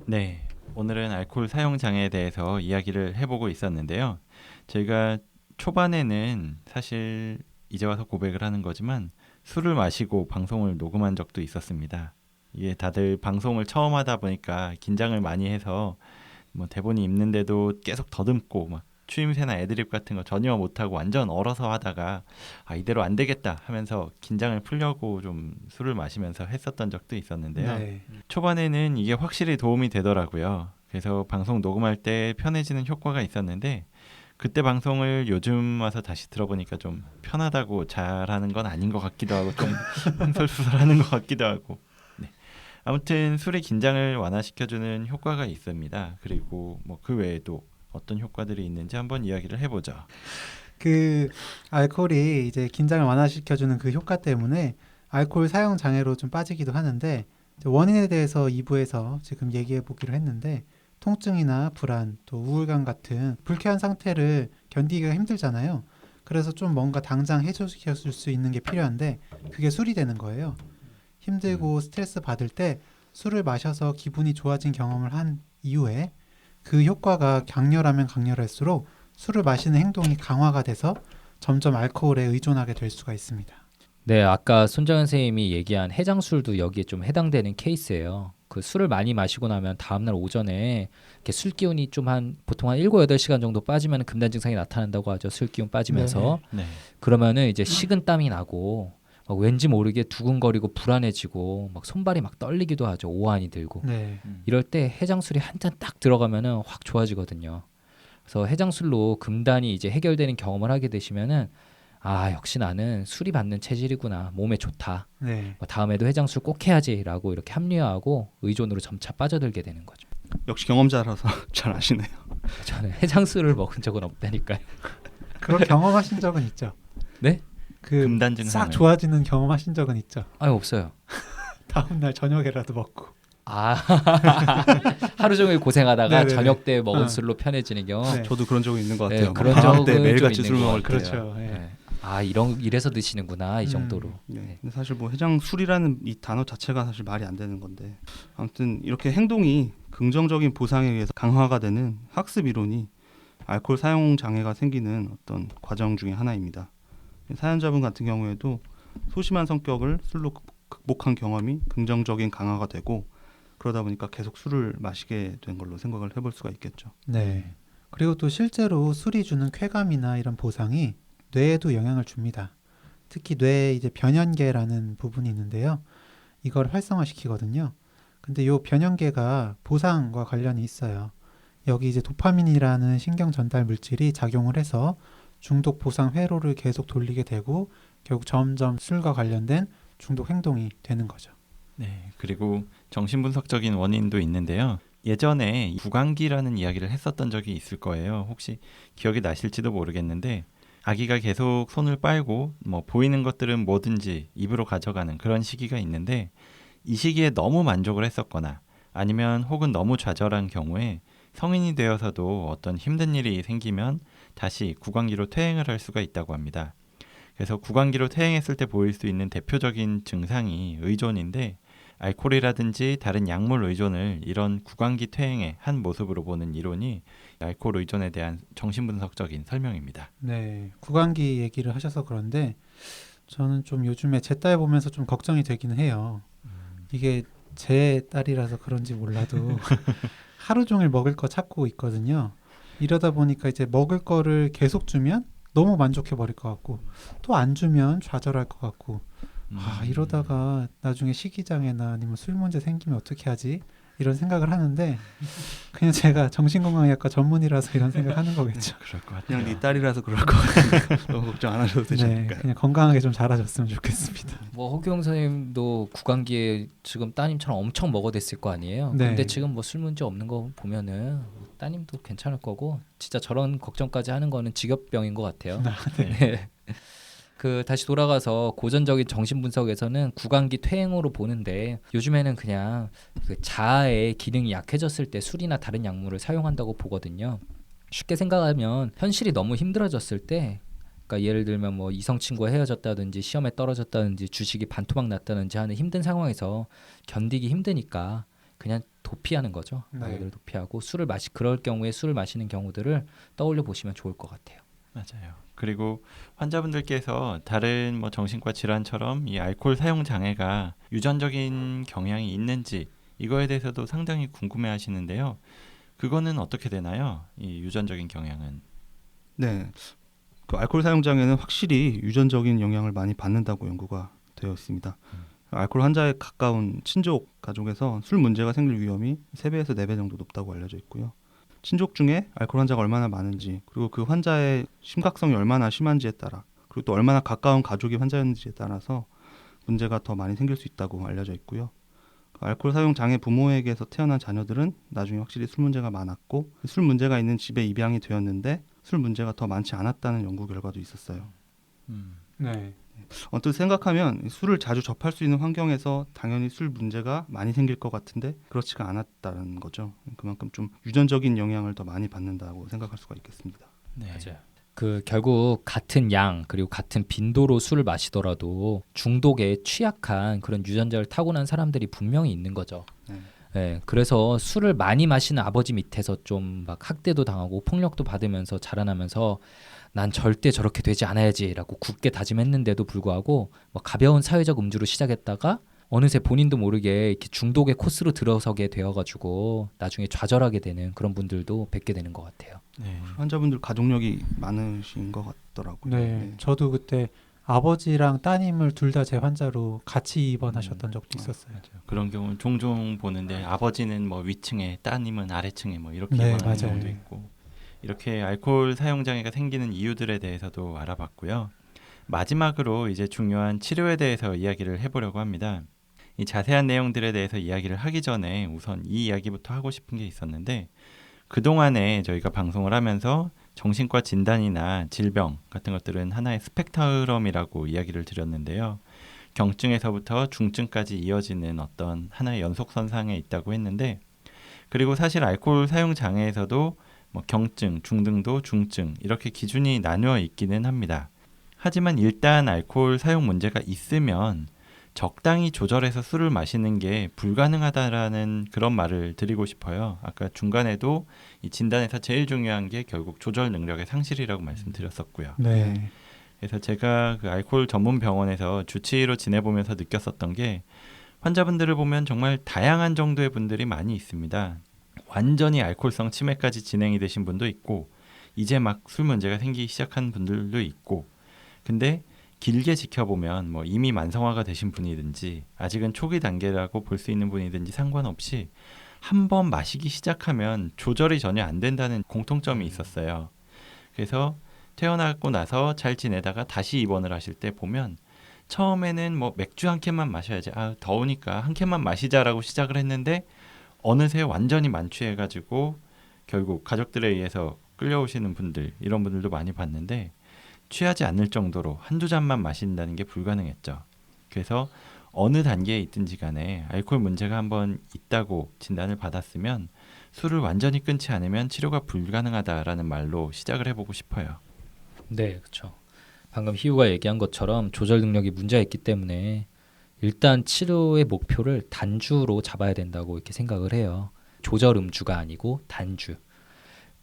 네, 오늘은 알코올 사용 장애에 대해서 이야기를 해보고 있었는데요. 저희가 초반에는 사실 이제 와서 고백을 하는 거지만 술을 마시고 방송을 녹음한 적도 있었습니다. 이게 다들 방송을 처음 하다 보니까 긴장을 많이 해서 뭐 대본이 있는데도 계속 더듬고 막 추임새나 애드립 같은 거 전혀 못하고 완전 얼어서 하다가 이대로 안 되겠다 하면서 긴장을 풀려고 좀 술을 마시면서 했었던 적도 있었는데요. 네. 초반에는 이게 확실히 도움이 되더라고요. 그래서 방송 녹음할 때 편해지는 효과가 있었는데 그때 방송을 요즘 와서 다시 들어보니까 좀 편하다고 잘하는 건 아닌 것 같기도 하고 좀 흥설수설하는 것 같기도 하고. 네. 아무튼 술의 긴장을 완화시켜주는 효과가 있습니다. 그리고 뭐 그 외에도 어떤 효과들이 있는지 한번 이야기를 해보죠. 그 알코올이 이제 긴장을 완화시켜주는 그 효과 때문에 알코올 사용 장애로 좀 빠지기도 하는데 이제 원인에 대해서 2부에서 지금 얘기해 보기로 했는데 통증이나 불안, 또 우울감 같은 불쾌한 상태를 견디기가 힘들잖아요. 그래서 좀 뭔가 당장 해소시켜 줄 수 있는 게 필요한데 그게 술이 되는 거예요. 힘들고 스트레스 받을 때 술을 마셔서 기분이 좋아진 경험을 한 이후에 그 효과가 강렬하면 강렬할수록 술을 마시는 행동이 강화가 돼서 점점 알코올에 의존하게 될 수가 있습니다. 네, 아까 손정현 선생님이 얘기한 해장술도 여기에 좀 해당되는 케이스예요. 그 술을 많이 마시고 나면 다음날 오전에 이렇게 술 기운이 좀 보통 한 7, 8시간 정도 빠지면 금단 증상이 나타난다고 하죠. 술 기운 빠지면서. 네. 그러면은 이제 식은땀이 나고 막 왠지 모르게 두근거리고 불안해지고 막 손발이 막 떨리기도 하죠. 오한이 들고. 네. 이럴 때 해장술이 한 잔 딱 들어가면은 확 좋아지거든요. 그래서 해장술로 금단이 이제 해결되는 경험을 하게 되시면은 역시 나는 술이 받는 체질이구나. 몸에 좋다. 네. 다음에도 해장술 꼭 해야지라고 이렇게 합리화하고 의존으로 점차 빠져들게 되는 거죠. 역시 경험자라서 잘 아시네요. 저는 해장술을 먹은 적은 없다니까요. 그런 경험하신 적은 있죠? 네? 그 금단 증상을 싹 좋아지는 경험하신 적은 있죠? 없어요. 다음날 저녁에라도 먹고. 하루 종일 고생하다가 네네네. 저녁 때 먹은 술로 편해지는 경우. 네. 저도 그런 적이 있는 것 네, 같아요. 그런 방학 때 적은 매일같이 좀 술 있는 것 먹을 때. 그렇죠. 예. 네. 이래서 드시는구나 이 정도로. 네. 근데 사실 뭐 해장술이라는 이 단어 자체가 사실 말이 안 되는 건데 아무튼 이렇게 행동이 긍정적인 보상에 의해서 강화가 되는 학습 이론이 알코올 사용 장애가 생기는 어떤 과정 중에 하나입니다. 사연자분 같은 경우에도 소심한 성격을 술로 극복한 경험이 긍정적인 강화가 되고 그러다 보니까 계속 술을 마시게 된 걸로 생각을 해볼 수가 있겠죠. 네. 그리고 또 실제로 술이 주는 쾌감이나 이런 보상이 뇌에도 영향을 줍니다. 특히 뇌에 이제 변연계라는 부분이 있는데요. 이걸 활성화시키거든요. 근데 이 변연계가 보상과 관련이 있어요. 여기 이제 도파민이라는 신경 전달 물질이 작용을 해서 중독 보상 회로를 계속 돌리게 되고 결국 점점 술과 관련된 중독 행동이 되는 거죠. 네, 그리고 정신분석적인 원인도 있는데요. 예전에 구강기라는 이야기를 했었던 적이 있을 거예요. 혹시 기억이 나실지도 모르겠는데 아기가 계속 손을 빨고 뭐 보이는 것들은 뭐든지 입으로 가져가는 그런 시기가 있는데 이 시기에 너무 만족을 했었거나 아니면 혹은 너무 좌절한 경우에 성인이 되어서도 어떤 힘든 일이 생기면 다시 구강기로 퇴행을 할 수가 있다고 합니다. 그래서 구강기로 퇴행했을 때 보일 수 있는 대표적인 증상이 의존인데 알코올이라든지 다른 약물 의존을 이런 구강기 퇴행의 한 모습으로 보는 이론이 알코올 의존에 대한 정신분석적인 설명입니다. 네, 구강기 얘기를 하셔서 그런데 저는 좀 요즘에 제 딸 보면서 좀 걱정이 되기는 해요. 이게 제 딸이라서 그런지 몰라도 하루 종일 먹을 거 찾고 있거든요. 이러다 보니까 이제 먹을 거를 계속 주면 너무 만족해 버릴 것 같고 또 안 주면 좌절할 것 같고 이러다가 나중에 식이장애나 아니면 술 문제 생기면 어떻게 하지? 이런 생각을 하는데 그냥 제가 정신건강의학과 전문이라서 이런 생각을 하는 거겠죠. 그럴 것 같아요. 그냥 네 딸이라서 그럴 것 같아요. 너무 걱정 안 하셔도 되지 네, 않을까요? 그냥 건강하게 좀 자라줬으면 좋겠습니다. 뭐 허경 선생님도 구강기에 지금 따님처럼 엄청 먹어댔을 거 아니에요. 네. 근데 지금 뭐 술 문제 없는 거 보면은 따님도 괜찮을 거고 진짜 저런 걱정까지 하는 거는 직업병인 것 같아요. 네. 다시 돌아가서 고전적인 정신분석에서는 구강기 퇴행으로 보는데 요즘에는 그냥 그 자아의 기능이 약해졌을 때 술이나 다른 약물을 사용한다고 보거든요. 쉽게 생각하면 현실이 너무 힘들어졌을 때 그러니까 예를 들면 뭐 이성 친구와 헤어졌다든지 시험에 떨어졌다든지 주식이 반토막 났다든지 하는 힘든 상황에서 견디기 힘드니까 그냥 도피하는 거죠. 네. 말 그대로 도피하고 그럴 경우에 술을 마시는 경우들을 떠올려 보시면 좋을 것 같아요. 맞아요. 그리고 환자분들께서 다른 뭐 정신과 질환처럼 이 알코올 사용 장애가 유전적인 경향이 있는지 이거에 대해서도 상당히 궁금해하시는데요. 그거는 어떻게 되나요? 이 유전적인 경향은? 네, 그 알코올 사용 장애는 확실히 유전적인 영향을 많이 받는다고 연구가 되어 있습니다. 알코올 환자에 가까운 친족 가족에서 술 문제가 생길 위험이 3배에서 4배 정도 높다고 알려져 있고요. 친족 중에 알코올 환자가 얼마나 많은지, 그리고 그 환자의 심각성이 얼마나 심한지에 따라, 그리고 또 얼마나 가까운 가족이 환자였는지에 따라서 문제가 더 많이 생길 수 있다고 알려져 있고요. 알코올 사용 장애 부모에게서 태어난 자녀들은 나중에 확실히 술 문제가 많았고, 술 문제가 있는 집에 입양이 되었는데 술 문제가 더 많지 않았다는 연구 결과도 있었어요. 네. 언뜻 생각하면 술을 자주 접할 수 있는 환경에서 당연히 술 문제가 많이 생길 것 같은데 그렇지가 않았다는 거죠. 그만큼 좀 유전적인 영향을 더 많이 받는다고 생각할 수가 있겠습니다. 네. 맞아요. 그 결국 같은 양 그리고 같은 빈도로 술을 마시더라도 중독에 취약한 그런 유전자를 타고난 사람들이 분명히 있는 거죠. 네. 네, 그래서 술을 많이 마시는 아버지 밑에서 좀 막 학대도 당하고 폭력도 받으면서 자라나면서 난 절대 저렇게 되지 않아야지라고 굳게 다짐했는데도 불구하고 뭐 가벼운 사회적 음주로 시작했다가 어느새 본인도 모르게 이렇게 중독의 코스로 들어서게 되어가지고 나중에 좌절하게 되는 그런 분들도 뵙게 되는 것 같아요. 네. 환자분들 가족력이 많으신 것 같더라고요. 네. 저도 그때 아버지랑 따님을 둘 다 제 환자로 같이 입원하셨던 적도 있었어요. 맞아요. 그런 경우는 종종 보는데 아버지는 뭐 위층에 따님은 아래층에 뭐 이렇게 네, 입원하는 맞아요. 경우도 있고 이렇게 알코올 사용 장애가 생기는 이유들에 대해서도 알아봤고요. 마지막으로 이제 중요한 치료에 대해서 이야기를 해보려고 합니다. 이 자세한 내용들에 대해서 이야기를 하기 전에 우선 이 이야기부터 하고 싶은 게 있었는데 그동안에 저희가 방송을 하면서 정신과 진단이나 질병 같은 것들은 하나의 스펙트럼이라고 이야기를 드렸는데요. 경증에서부터 중증까지 이어지는 어떤 하나의 연속선상에 있다고 했는데 그리고 사실 알코올 사용 장애에서도 뭐 경증, 중등도, 중증 이렇게 기준이 나누어 있기는 합니다. 하지만 일단 알코올 사용 문제가 있으면 적당히 조절해서 술을 마시는 게 불가능하다라는 그런 말을 드리고 싶어요. 아까 중간에도 이 진단에서 제일 중요한 게 결국 조절 능력의 상실이라고 말씀드렸었고요. 네. 그래서 제가 그 알코올 전문 병원에서 주치의로 지내보면서 느꼈었던 게 환자분들을 보면 정말 다양한 정도의 분들이 많이 있습니다. 완전히 알코올성 치매까지 진행이 되신 분도 있고 이제 막 술 문제가 생기기 시작한 분들도 있고 근데 길게 지켜보면 뭐 이미 만성화가 되신 분이든지 아직은 초기 단계라고 볼 수 있는 분이든지 상관없이 한 번 마시기 시작하면 조절이 전혀 안 된다는 공통점이 있었어요. 그래서 퇴원하고 나서 잘 지내다가 다시 입원을 하실 때 보면 처음에는 뭐 맥주 한 캔만 마셔야지 더우니까 한 캔만 마시자라고 시작을 했는데 어느새 완전히 만취해가지고 결국 가족들에 의해서 끌려오시는 분들 이런 분들도 많이 봤는데 취하지 않을 정도로 한두 잔만 마신다는 게 불가능했죠. 그래서 어느 단계에 있든지 간에 알코올 문제가 한번 있다고 진단을 받았으면 술을 완전히 끊지 않으면 치료가 불가능하다라는 말로 시작을 해보고 싶어요. 네, 그렇죠. 방금 희우가 얘기한 것처럼 조절 능력이 문제가 있기 때문에 일단 치료의 목표를 단주로 잡아야 된다고 이렇게 생각을 해요. 조절 음주가 아니고 단주.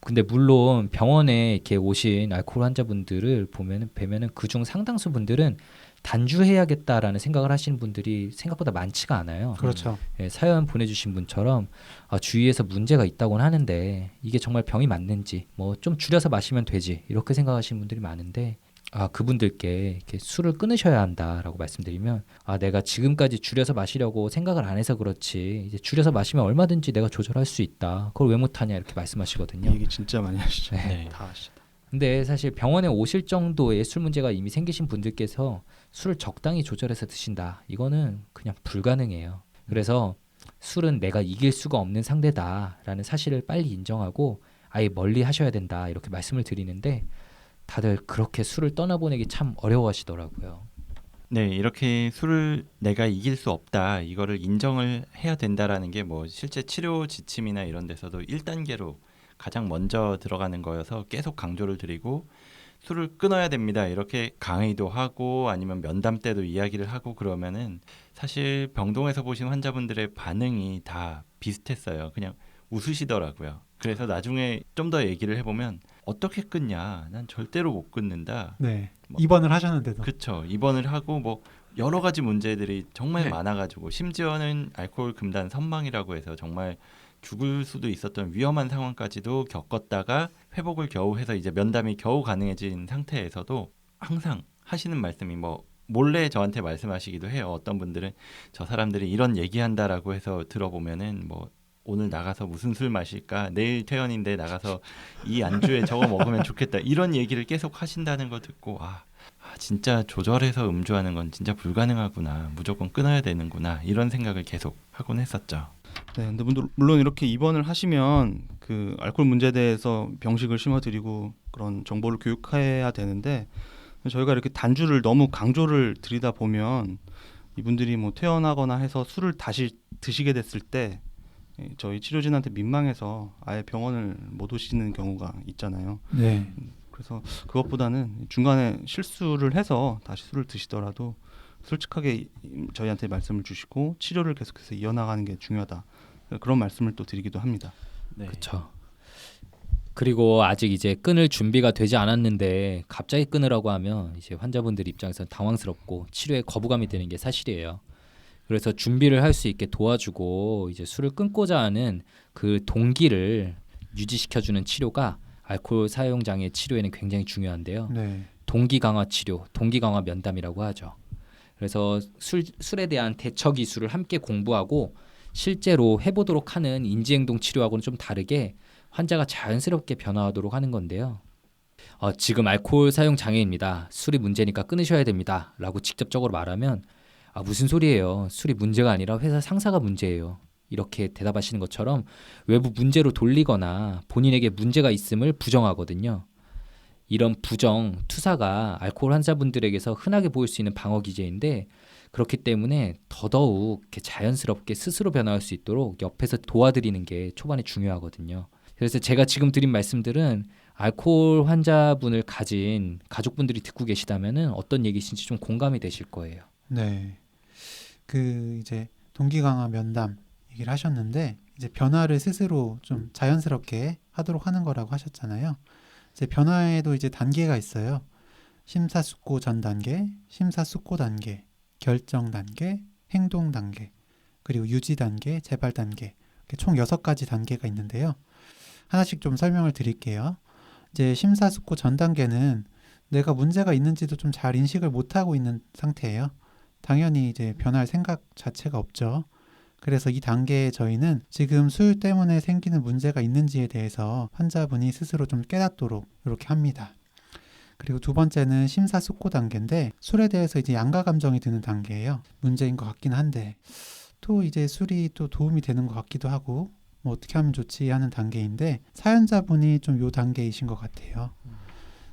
근데 물론 병원에 이렇게 오신 알코올 환자분들을 뵈면은 그중 상당수 분들은 단주해야겠다라는 생각을 하시는 분들이 생각보다 많지가 않아요. 그렇죠. 예, 사연 보내주신 분처럼 주위에서 문제가 있다고는 하는데 이게 정말 병이 맞는지 뭐 좀 줄여서 마시면 되지 이렇게 생각하시는 분들이 많은데 그분들께 이렇게 술을 끊으셔야 한다라고 말씀드리면 내가 지금까지 줄여서 마시려고 생각을 안 해서 그렇지 이제 줄여서 마시면 얼마든지 내가 조절할 수 있다. 그걸 왜 못하냐 이렇게 말씀하시거든요. 이 얘기 진짜 많이 하시죠. 네. 다 하시다. 근데 사실 병원에 오실 정도의 술 문제가 이미 생기신 분들께서 술을 적당히 조절해서 드신다. 이거는 그냥 불가능해요. 그래서 술은 내가 이길 수가 없는 상대다라는 사실을 빨리 인정하고 아예 멀리 하셔야 된다. 이렇게 말씀을 드리는데 다들 그렇게 술을 떠나보내기 참 어려워하시더라고요. 네, 이렇게 술을 내가 이길 수 없다. 이거를 인정을 해야 된다라는 게 뭐 실제 치료 지침이나 이런 데서도 1단계로 가장 먼저 들어가는 거여서 계속 강조를 드리고 술을 끊어야 됩니다. 이렇게 강의도 하고 아니면 면담 때도 이야기를 하고 그러면은 사실 병동에서 보신 환자분들의 반응이 다 비슷했어요. 그냥 웃으시더라고요. 그래서 나중에 좀 더 얘기를 해보면 어떻게 끊냐? 난 절대로 못 끊는다. 네. 뭐, 입원을 하셨는데도. 그쵸. 입원을 하고 뭐 여러 가지 문제들이 정말 네. 많아가지고 심지어는 알코올 금단 선망이라고 해서 정말 죽을 수도 있었던 위험한 상황까지도 겪었다가 회복을 겨우 해서 이제 면담이 겨우 가능해진 상태에서도 항상 하시는 말씀이 뭐 몰래 저한테 말씀하시기도 해요. 어떤 분들은 저 사람들이 이런 얘기한다라고 해서 들어보면은 뭐 오늘 나가서 무슨 술 마실까? 내일 퇴원인데 나가서 이 안주에 저거 먹으면 좋겠다. 이런 얘기를 계속 하신다는 거 듣고 진짜 조절해서 음주하는 건 진짜 불가능하구나. 무조건 끊어야 되는구나. 이런 생각을 계속 하곤 했었죠. 네, 근데 물론 이렇게 입원을 하시면 그 알코올 문제에 대해서 병식을 심어드리고 그런 정보를 교육해야 되는데 저희가 이렇게 단주를 너무 강조를 드리다 보면 이분들이 뭐 퇴원하거나 해서 술을 다시 드시게 됐을 때 저희 치료진한테 민망해서 아예 병원을 못 오시는 경우가 있잖아요. 네. 그래서 그것보다는 중간에 실수를 해서 다시 술을 드시더라도 솔직하게 저희한테 말씀을 주시고 치료를 계속해서 이어나가는 게 중요하다. 그런 말씀을 또 드리기도 합니다. 네. 그렇죠. 그리고 아직 이제 끊을 준비가 되지 않았는데 갑자기 끊으라고 하면 이제 환자분들 입장에서는 당황스럽고 치료에 거부감이 드는 게 사실이에요. 그래서 준비를 할 수 있게 도와주고 이제 술을 끊고자 하는 그 동기를 유지시켜주는 치료가 알코올 사용 장애 치료에는 굉장히 중요한데요. 네. 동기 강화 치료, 동기 강화 면담이라고 하죠. 그래서 술에 대한 대처 기술을 함께 공부하고 실제로 해보도록 하는 인지행동 치료하고는 좀 다르게 환자가 자연스럽게 변화하도록 하는 건데요. 지금 알코올 사용 장애입니다. 술이 문제니까 끊으셔야 됩니다. 라고 직접적으로 말하면 무슨 소리예요. 술이 문제가 아니라 회사 상사가 문제예요. 이렇게 대답하시는 것처럼 외부 문제로 돌리거나 본인에게 문제가 있음을 부정하거든요. 이런 부정, 투사가 알코올 환자분들에게서 흔하게 보일 수 있는 방어 기제인데 그렇기 때문에 더더욱 이렇게 자연스럽게 스스로 변화할 수 있도록 옆에서 도와드리는 게 초반에 중요하거든요. 그래서 제가 지금 드린 말씀들은 알코올 환자분을 가진 가족분들이 듣고 계시다면은 어떤 얘기신지 좀 공감이 되실 거예요. 네. 그 이제 동기 강화 면담 얘기를 하셨는데 이제 변화를 스스로 좀 자연스럽게 하도록 하는 거라고 하셨잖아요. 이제 변화에도 이제 단계가 있어요. 심사숙고 전 단계, 심사숙고 단계, 결정 단계, 행동 단계, 그리고 유지 단계, 재발 단계. 이렇게 총 6가지 단계가 있는데요. 하나씩 좀 설명을 드릴게요. 이제 심사숙고 전 단계는 내가 문제가 있는지도 좀 잘 인식을 못하고 있는 상태예요. 당연히 이제 변할 생각 자체가 없죠. 그래서 이 단계에 저희는 지금 술 때문에 생기는 문제가 있는지에 대해서 환자분이 스스로 좀 깨닫도록 이렇게 합니다. 그리고 두 번째는 심사숙고 단계인데 술에 대해서 이제 양가 감정이 드는 단계예요. 문제인 것 같긴 한데 또 이제 술이 또 도움이 되는 것 같기도 하고 뭐 어떻게 하면 좋지 하는 단계인데 사연자분이 좀 요 단계이신 것 같아요.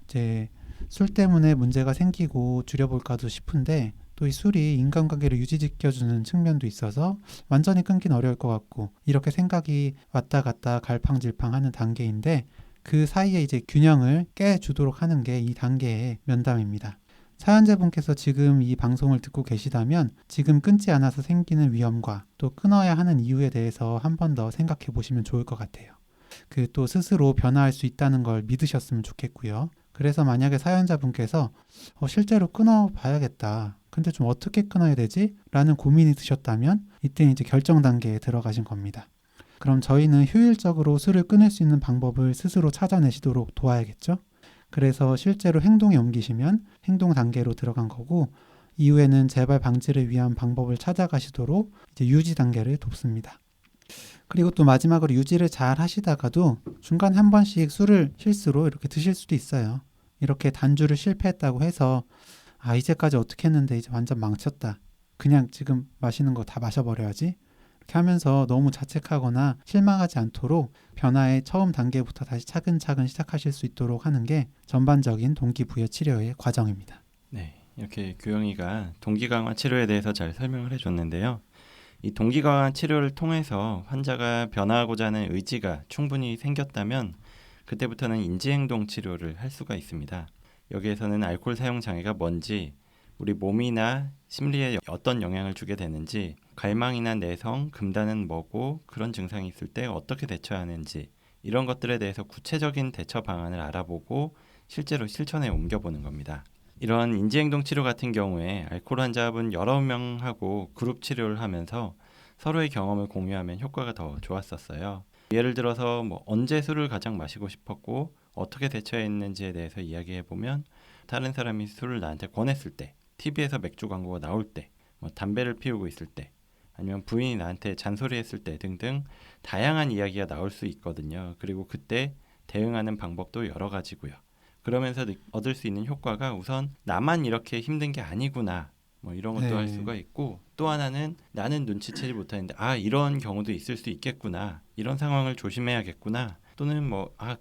이제 술 때문에 문제가 생기고 줄여볼까도 싶은데 또 이 술이 인간관계를 유지시켜주는 측면도 있어서 완전히 끊긴 어려울 것 같고 이렇게 생각이 왔다 갔다 갈팡질팡하는 단계인데 그 사이에 이제 균형을 깨주도록 하는 게 이 단계의 면담입니다. 사연자분께서 지금 이 방송을 듣고 계시다면 지금 끊지 않아서 생기는 위험과 또 끊어야 하는 이유에 대해서 한 번 더 생각해 보시면 좋을 것 같아요. 그 또 스스로 변화할 수 있다는 걸 믿으셨으면 좋겠고요. 그래서 만약에 사연자분께서 실제로 끊어봐야겠다. 근데 좀 어떻게 끊어야 되지? 라는 고민이 드셨다면 이때 이제 결정 단계에 들어가신 겁니다. 그럼 저희는 효율적으로 술을 끊을 수 있는 방법을 스스로 찾아내시도록 도와야겠죠? 그래서 실제로 행동에 옮기시면 행동 단계로 들어간 거고 이후에는 재발 방지를 위한 방법을 찾아가시도록 이제 유지 단계를 돕습니다. 그리고 또 마지막으로 유지를 잘 하시다가도 중간에 한 번씩 술을 실수로 이렇게 드실 수도 있어요. 이렇게 단주를 실패했다고 해서 이제까지 어떻게 했는데 이제 완전 망쳤다. 그냥 지금 마시는 거 다 마셔버려야지. 이렇게 하면서 너무 자책하거나 실망하지 않도록 변화의 처음 단계부터 다시 차근차근 시작하실 수 있도록 하는 게 전반적인 동기부여 치료의 과정입니다. 네, 이렇게 교영이가 동기 강화 치료에 대해서 잘 설명을 해줬는데요. 이 동기 강화 치료를 통해서 환자가 변화하고자 하는 의지가 충분히 생겼다면 그때부터는 인지행동 치료를 할 수가 있습니다. 여기에서는 알코올 사용 장애가 뭔지, 우리 몸이나 심리에 어떤 영향을 주게 되는지, 갈망이나 내성, 금단은 뭐고 그런 증상이 있을 때 어떻게 대처하는지 이런 것들에 대해서 구체적인 대처 방안을 알아보고 실제로 실천에 옮겨보는 겁니다. 이런 인지행동 치료 같은 경우에 알코올 환자분 여러 명하고 그룹 치료를 하면서 서로의 경험을 공유하면 효과가 더 좋았었어요. 예를 들어서 언제 술을 가장 마시고 싶었고 어떻게 대처했는지에 대해서 이야기해보면 다른 사람이 술을 나한테 권했을 때, TV에서 맥주 광고가 나올 때, 담배를 피우고 있을 때, 아니면 부인이 나한테 잔소리했을 때 등등 다양한 이야기가 나올 수 있거든요. 그리고 그때 대응하는 방법도 여러 가지고요. 그러면서 얻을 수 있는 효과가 우선 나만 이렇게 힘든 게 아니구나 이런 것도 네. 할 수가 있고, 또 하나는 나는 눈치채지 못하는데 이런 경우도 있을 수 있겠구나, 이런 상황을 조심해야겠구나, 또는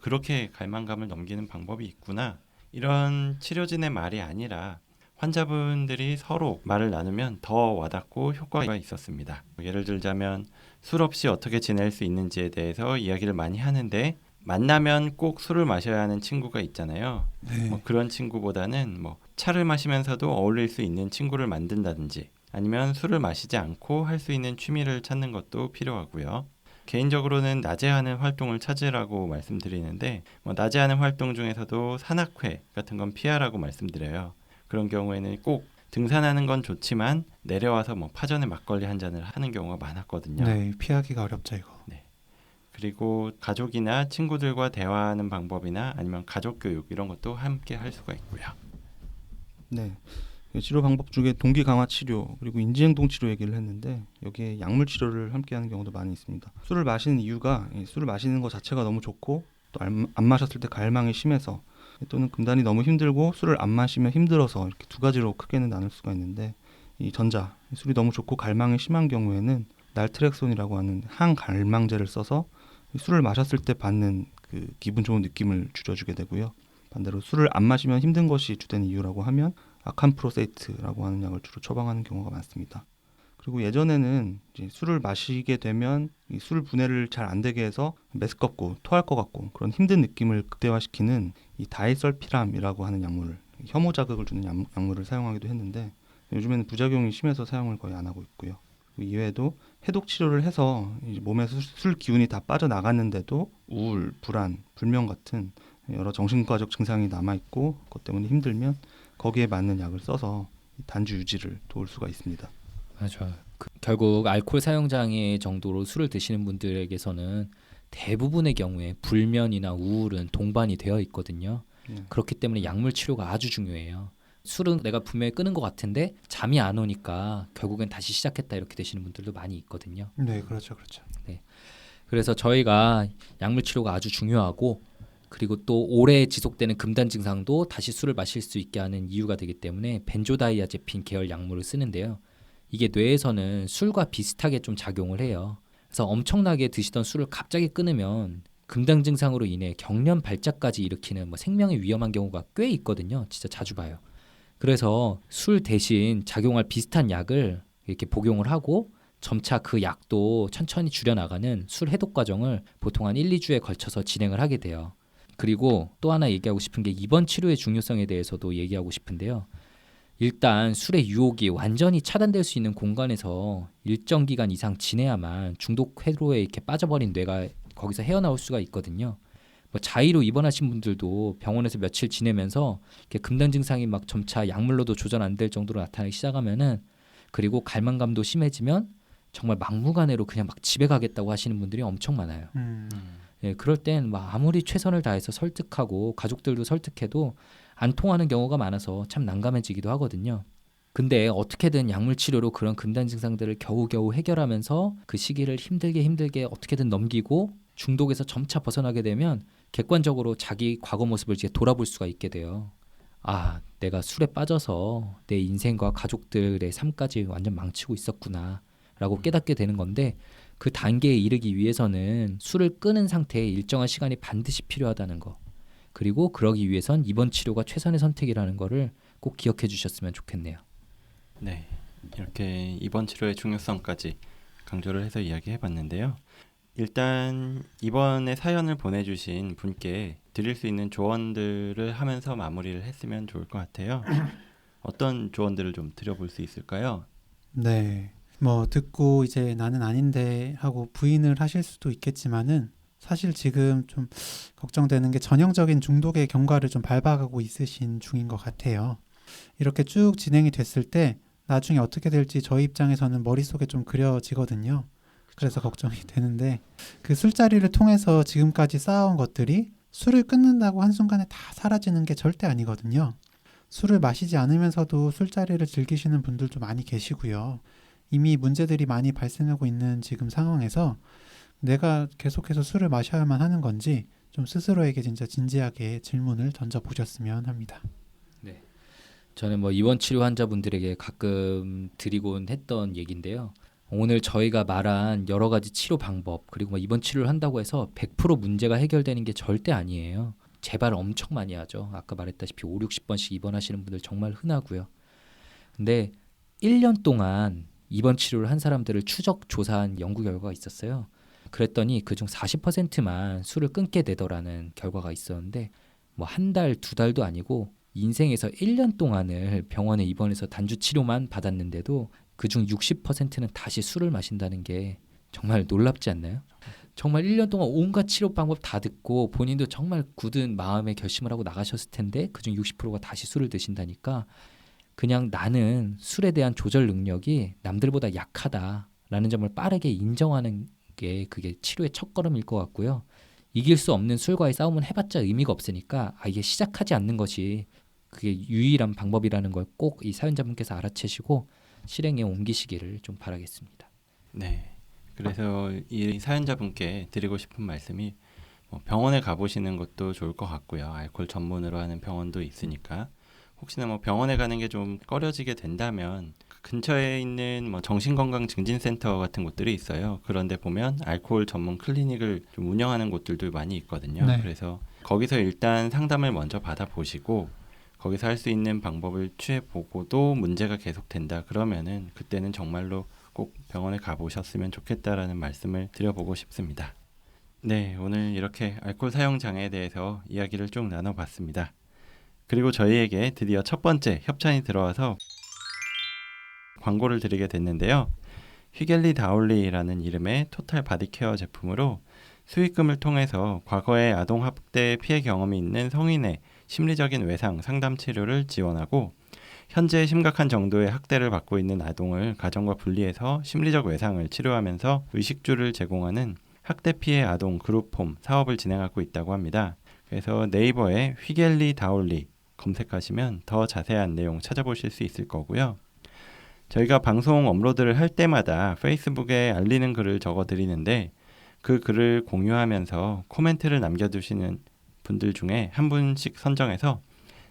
그렇게 갈망감을 넘기는 방법이 있구나, 이런 치료진의 말이 아니라 환자분들이 서로 말을 나누면 더 와닿고 효과가 있었습니다. 예를 들자면 술 없이 어떻게 지낼 수 있는지에 대해서 이야기를 많이 하는데, 만나면 꼭 술을 마셔야 하는 친구가 있잖아요. 네. 그런 친구보다는 차를 마시면서도 어울릴 수 있는 친구를 만든다든지, 아니면 술을 마시지 않고 할 수 있는 취미를 찾는 것도 필요하고요. 개인적으로는 낮에 하는 활동을 찾으라고 말씀드리는데, 낮에 하는 활동 중에서도 산악회 같은 건 피하라고 말씀드려요. 그런 경우에는 꼭 등산하는 건 좋지만 내려와서 파전에 막걸리 한 잔을 하는 경우가 많았거든요. 네, 피하기가 어렵죠 이거. 그리고 가족이나 친구들과 대화하는 방법이나 아니면 가족 교육 이런 것도 함께 할 수가 있고요. 네. 치료 방법 중에 동기 강화 치료 그리고 인지행동 치료 얘기를 했는데 여기에 약물 치료를 함께 하는 경우도 많이 있습니다. 술을 마시는 이유가 술을 마시는 것 자체가 너무 좋고 또 안 마셨을 때 갈망이 심해서, 또는 금단이 너무 힘들고 술을 안 마시면 힘들어서, 이렇게 두 가지로 크게는 나눌 수가 있는데, 이 전자, 술이 너무 좋고 갈망이 심한 경우에는 날트렉손이라고 하는 항갈망제를 써서 술을 마셨을 때 받는 그 기분 좋은 느낌을 줄여주게 되고요. 반대로 술을 안 마시면 힘든 것이 주된 이유라고 하면 아캄프로세이트라고 하는 약을 주로 처방하는 경우가 많습니다. 그리고 예전에는 이제 술을 마시게 되면 이 술 분해를 잘 안 되게 해서 메스껍고 토할 것 같고 그런 힘든 느낌을 극대화시키는 이 다이설피람이라고 하는 약물을, 혐오 자극을 주는 약물을 사용하기도 했는데, 요즘에는 부작용이 심해서 사용을 거의 안 하고 있고요. 그 이외에도 해독 치료를 해서 이제 몸에서 술 기운이 다 빠져나갔는데도 우울, 불안, 불면 같은 여러 정신과적 증상이 남아있고 그것 때문에 힘들면 거기에 맞는 약을 써서 단주 유지를 도울 수가 있습니다. 맞아요. 결국 알코올 사용 장애 정도로 술을 드시는 분들에게서는 대부분의 경우에 불면이나 우울은 동반이 되어 있거든요. 그렇기 때문에 약물 치료가 아주 중요해요. 술은 내가 분명히 끊은 것 같은데 잠이 안 오니까 결국엔 다시 시작했다, 이렇게 되시는 분들도 많이 있거든요. 네, 그렇죠. 그래서 저희가 약물 치료가 아주 중요하고, 그리고 또 오래 지속되는 금단 증상도 다시 술을 마실 수 있게 하는 이유가 되기 때문에 벤조다이아제핀 계열 약물을 쓰는데요. 이게 뇌에서는 술과 비슷하게 좀 작용을 해요. 그래서 엄청나게 드시던 술을 갑자기 끊으면 금단 증상으로 인해 경련 발작까지 일으키는 생명에 위험한 경우가 꽤 있거든요. 진짜 자주 봐요. 그래서 술 대신 작용할 비슷한 약을 이렇게 복용을 하고 점차 그 약도 천천히 줄여나가는 술 해독 과정을 보통 한 1, 2주에 걸쳐서 진행을 하게 돼요. 그리고 또 하나 얘기하고 싶은 게 입원 치료의 중요성에 대해서도 얘기하고 싶은데요. 일단 술의 유혹이 완전히 차단될 수 있는 공간에서 일정 기간 이상 지내야만 중독 회로에 이렇게 빠져버린 뇌가 거기서 헤어나올 수가 있거든요. 자의로 입원하신 분들도 병원에서 며칠 지내면서 이렇게 금단 증상이 점차 약물로도 조절 안 될 정도로 나타나기 시작하면은, 그리고 갈망감도 심해지면 정말 막무가내로 그냥 집에 가겠다고 하시는 분들이 엄청 많아요. 예, 그럴 땐 아무리 최선을 다해서 설득하고 가족들도 설득해도 안 통하는 경우가 많아서 참 난감해지기도 하거든요. 근데 어떻게든 약물 치료로 그런 금단 증상들을 겨우겨우 해결하면서 그 시기를 힘들게 어떻게든 넘기고 중독에서 점차 벗어나게 되면 객관적으로 자기 과거 모습을 이제 돌아볼 수가 있게 돼요. 아, 내가 술에 빠져서 내 인생과 가족들의 삶까지 완전 망치고 있었구나 라고 깨닫게 되는 건데, 그 단계에 이르기 위해서는 술을 끊은 상태에 일정한 시간이 반드시 필요하다는 거, 그리고 그러기 위해선 입원 치료가 최선의 선택이라는 거를 꼭 기억해 주셨으면 좋겠네요. 네, 이렇게 입원 치료의 중요성까지 강조를 해서 이야기해봤는데요. 일단 이번에 사연을 보내주신 분께 드릴 수 있는 조언들을 하면서 마무리를 했으면 좋을 것 같아요. 어떤 조언들을 좀 드려볼 수 있을까요? 네. 뭐 듣고 이제 나는 아닌데 하고 부인을 하실 수도 있겠지만은 사실 지금 좀 걱정되는 게 전형적인 중독의 경과를 좀 밟아가고 있으신 중인 것 같아요. 이렇게 쭉 진행이 됐을 때 나중에 어떻게 될지 저희 입장에서는 머릿속에 좀 그려지거든요. 그래서 걱정이 되는데 그 술자리를 통해서 지금까지 쌓아온 것들이 술을 끊는다고 한순간에 다 사라지는 게 절대 아니거든요. 술을 마시지 않으면서도 술자리를 즐기시는 분들도 많이 계시고요. 이미 문제들이 많이 발생하고 있는 지금 상황에서 내가 계속해서 술을 마셔야만 하는 건지 좀 스스로에게 진짜 진지하게 질문을 던져보셨으면 합니다. 저는 뭐 입원 치료 환자분들에게 가끔 드리곤 했던 얘기인데요. 오늘 저희가 말한 여러 가지 치료 방법 그리고 뭐 입원 치료를 한다고 해서 100% 문제가 해결되는 게 절대 아니에요. 재발 엄청 많이 하죠. 아까 말했다시피 5, 60번씩 입원하시는 분들 정말 흔하고요. 근데 1년 동안 입원 치료를 한 사람들을 추적 조사한 연구 결과가 있었어요. 그랬더니 그중 40%만 술을 끊게 되더라는 결과가 있었는데 뭐 한 달, 두 달도 아니고 인생에서 1년 동안을 병원에 입원해서 단주 치료만 받았는데도 그중 60%는 다시 술을 마신다는 게 정말 놀랍지 않나요? 정말 1년 동안 온갖 치료 방법 다 듣고 본인도 정말 굳은 마음의 결심을 하고 나가셨을 텐데 그중 60%가 다시 술을 드신다니까 그냥 나는 술에 대한 조절 능력이 남들보다 약하다라는 점을 빠르게 인정하는 게 그게 치료의 첫걸음일 것 같고요. 이길 수 없는 술과의 싸움은 해봤자 의미가 없으니까 이게 시작하지 않는 것이 그게 유일한 방법이라는 걸 꼭 이 사연자분께서 알아채시고 실행에 옮기시기를 좀 바라겠습니다. 네. 그래서 이 사연자분께 드리고 싶은 말씀이 뭐 병원에 가보시는 것도 좋을 것 같고요. 알코올 전문으로 하는 병원도 있으니까 혹시나 뭐 병원에 가는 게 좀 꺼려지게 된다면 그 근처에 있는 뭐 정신건강증진센터 같은 곳들이 있어요. 그런데 보면 알코올 전문 클리닉을 좀 운영하는 곳들도 많이 있거든요. 네. 그래서 거기서 일단 상담을 먼저 받아보시고 거기서 할 수 있는 방법을 취해보고도 문제가 계속된다 그러면은 그때는 정말로 꼭 병원에 가보셨으면 좋겠다라는 말씀을 드려보고 싶습니다. 네, 오늘 이렇게 알코올 사용 장애에 대해서 이야기를 쭉 나눠봤습니다. 그리고 저희에게 드디어 첫 번째 협찬이 들어와서 광고를 드리게 됐는데요. 휘겔리 다올리라는 이름의 토탈 바디케어 제품으로 수익금을 통해서 과거에 아동 학대 피해 경험이 있는 성인의 심리적인 외상 상담 치료를 지원하고 현재 심각한 정도의 학대를 받고 있는 아동을 가정과 분리해서 심리적 외상을 치료하면서 의식주를 제공하는 학대 피해 아동 그룹홈 사업을 진행하고 있다고 합니다. 그래서 네이버에 휘겔리 다올리 검색하시면 더 자세한 내용 찾아보실 수 있을 거고요. 저희가 방송 업로드를 할 때마다 페이스북에 알리는 글을 적어드리는데 그 글을 공유하면서 코멘트를 남겨두시는 분들 중에 한 분씩 선정해서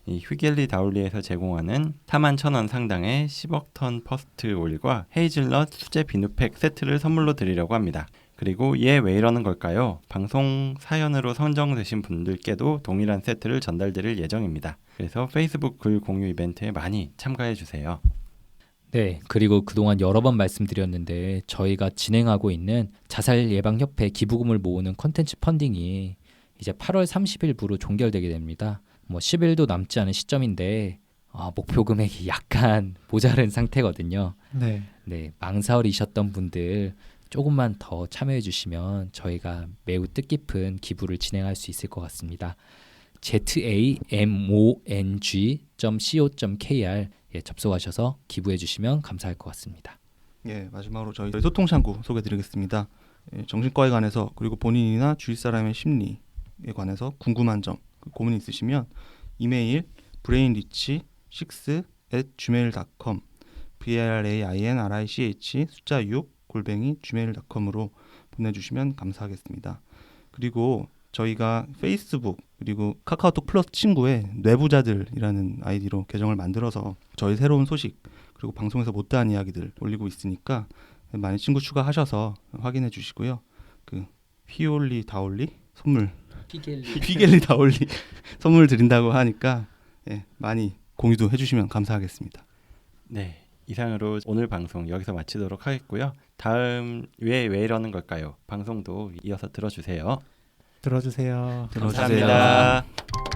이 휘겔리 다올리에서 제공하는 41,000원 상당의 10억 턴 퍼스트 오일과 헤이즐넛 수제 비누팩 세트를 선물로 드리려고 합니다. 그리고 얘 왜 이러는 걸까요? 방송 사연으로 선정되신 분들께도 동일한 세트를 전달드릴 예정입니다. 그래서 페이스북 글 공유 이벤트에 많이 참가해 주세요. 네, 그리고 그동안 여러 번 말씀드렸는데 저희가 진행하고 있는 자살예방협회 기부금을 모으는 컨텐츠 펀딩이 이제 8월 30일부로 종결되게 됩니다. 뭐 10일도 남지 않은 시점인데 목표 금액이 약간 모자른 상태거든요. 네. 네, 망설이셨던 분들 조금만 더 참여해 주시면 저희가 매우 뜻깊은 기부를 진행할 수 있을 것 같습니다. zamong.co.kr 접속하셔서 기부해 주시면 감사할 것 같습니다. 예, 마지막으로 저희 소통창구 소개드리겠습니다. 정신과에 관해서 그리고 본인이나 주위 사람의 심리에 관해서 궁금한 점, 고민 있으시면 이메일 brainrich6@gmail.com brainrich 숫자 6@gmail.com으로 보내주시면 감사하겠습니다. 그리고 저희가 페이스북 그리고 카카오톡 플러스 친구에 뇌부자들이라는 아이디로 계정을 만들어서 저희 새로운 소식 그리고 방송에서 못다한 이야기들 올리고 있으니까 많이 친구 추가하셔서 확인해 주시고요. 그 휘올리 다올리 선물 휘겔리 다올리 선물 드린다고 하니까 많이 공유도 해주시면 감사하겠습니다. 네, 이상으로 오늘 방송 여기서 마치도록 하겠고요. 다음 왜 이러는 걸까요? 방송도 이어서 들어주세요. 들어주세요. 들어주세요. 감사합니다.